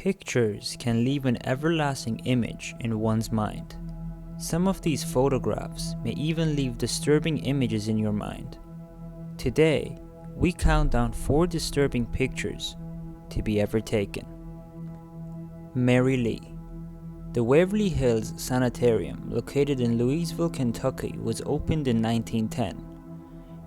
Pictures can leave an everlasting image in one's mind. Some of these photographs may even leave disturbing images in your mind. Today, we count down 4 disturbing pictures to be ever taken. Mary Lee. The Waverly Hills Sanitarium, located in Louisville, Kentucky, was opened in 1910.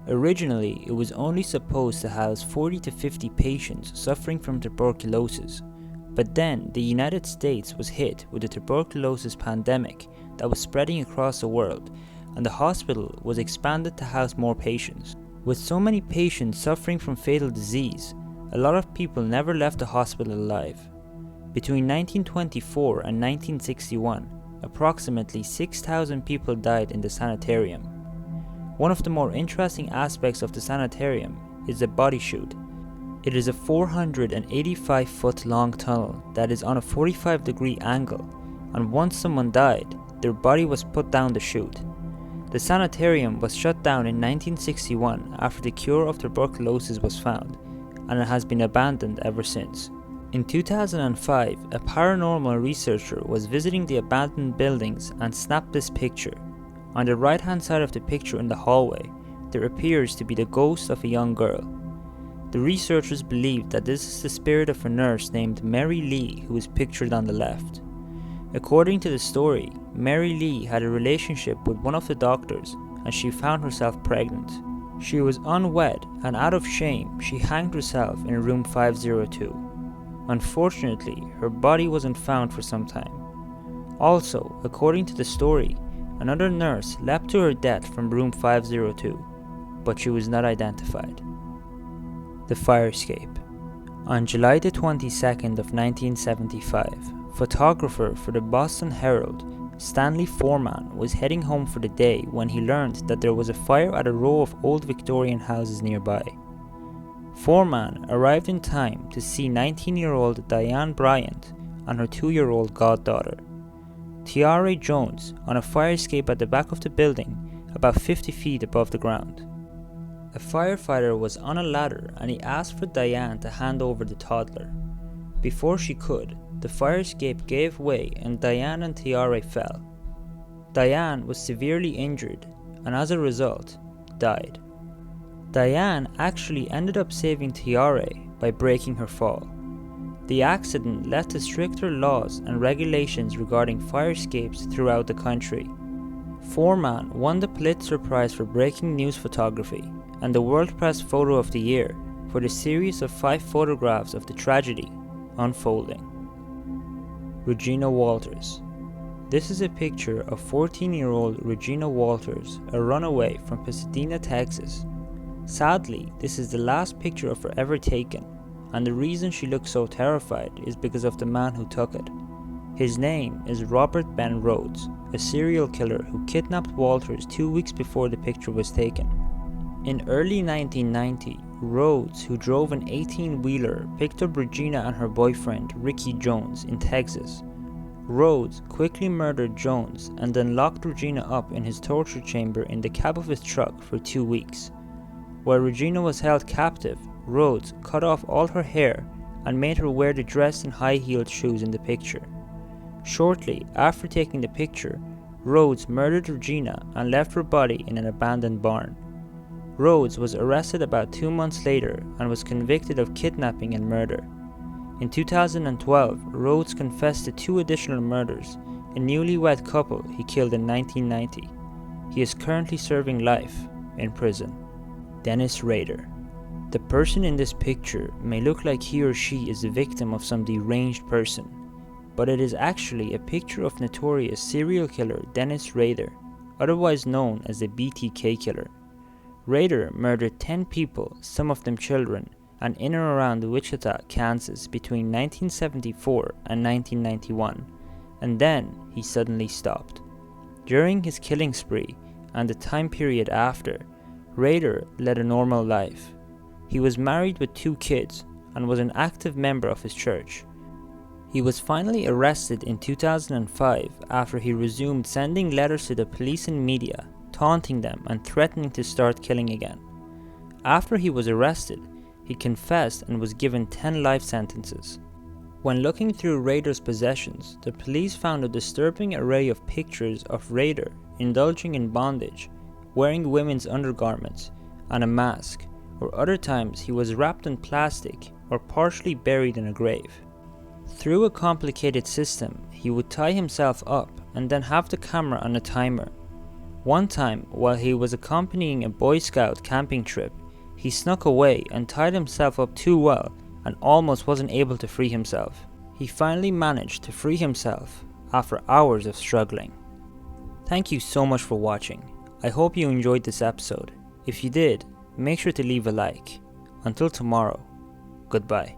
Originally, it was only supposed to house 40 to 50 patients suffering from tuberculosis, but then the United States was hit with a tuberculosis pandemic that was spreading across the world, and the hospital was expanded to house more patients. With so many patients suffering from fatal disease, a lot of people never left the hospital alive. Between 1924 and 1961, approximately 6,000 people died in the sanitarium. One of the more interesting aspects of the sanitarium is the body chute. It is a 485-foot long tunnel that is on a 45-degree angle, and once someone died, their body was put down the chute. The sanitarium was shut down in 1961 after the cure of tuberculosis was found, and it has been abandoned ever since. In 2005, a paranormal researcher was visiting the abandoned buildings and snapped this picture. On the right-hand side of the picture in the hallway, there appears to be the ghost of a young girl. The researchers believe that this is the spirit of a nurse named Mary Lee, who is pictured on the left. According to the story, Mary Lee had a relationship with one of the doctors, and she found herself pregnant. She was unwed, and out of shame, she hanged herself in room 502. Unfortunately, her body wasn't found for some time. Also, according to the story, another nurse leapt to her death from room 502, but she was not identified. The fire escape. On July the 22nd of 1975, photographer for the Boston Herald, Stanley Foreman, was heading home for the day when he learned that there was a fire at a row of old Victorian houses nearby. Foreman arrived in time to see 19-year-old Diane Bryant and her 2-year-old goddaughter, Tiare Jones, on a fire escape at the back of the building about 50 feet above the ground. A firefighter was on a ladder and he asked for Diane to hand over the toddler. Before she could, the fire escape gave way and Diane and Tiare fell. Diane was severely injured and as a result, died. Diane actually ended up saving Tiare by breaking her fall. The accident led to stricter laws and regulations regarding fire escapes throughout the country. Foreman won the Pulitzer Prize for breaking news photography and the World Press Photo of the Year for the series of 5 photographs of the tragedy unfolding. Regina Walters. This is a picture of 14-year-old Regina Walters, a runaway from Pasadena, Texas. Sadly, this is the last picture of her ever taken, and the reason she looks so terrified is because of the man who took it. His name is Robert Ben Rhodes, a serial killer who kidnapped Walters 2 weeks before the picture was taken. In early 1990, Rhodes, who drove an 18-wheeler, picked up Regina and her boyfriend, Ricky Jones, in Texas. Rhodes quickly murdered Jones and then locked Regina up in his torture chamber in the cab of his truck for 2 weeks. While Regina was held captive, Rhodes cut off all her hair and made her wear the dress and high-heeled shoes in the picture. Shortly after taking the picture, Rhodes murdered Regina and left her body in an abandoned barn. Rhodes was arrested about 2 months later and was convicted of kidnapping and murder. In 2012, Rhodes confessed to 2 additional murders, a newlywed couple he killed in 1990. He is currently serving life in prison. Dennis Rader. The person in this picture may look like he or she is the victim of some deranged person, but it is actually a picture of notorious serial killer Dennis Rader, otherwise known as the BTK killer. Rader murdered 10 people, some of them children, and in or around Wichita, Kansas between 1974 and 1991, and then he suddenly stopped. During his killing spree and the time period after, Rader led a normal life. He was married with 2 kids and was an active member of his church. He was finally arrested in 2005 after he resumed sending letters to the police and media, taunting them and threatening to start killing again. After he was arrested, he confessed and was given 10 life sentences. When looking through Rader's possessions, the police found a disturbing array of pictures of Rader indulging in bondage, wearing women's undergarments, and a mask, or other times he was wrapped in plastic or partially buried in a grave. Through a complicated system, he would tie himself up and then have the camera on a timer. One time, while he was accompanying a Boy Scout camping trip, he snuck away and tied himself up too well and almost wasn't able to free himself. He finally managed to free himself after hours of struggling. Thank you so much for watching. I hope you enjoyed this episode. If you did, make sure to leave a like. Until tomorrow, goodbye.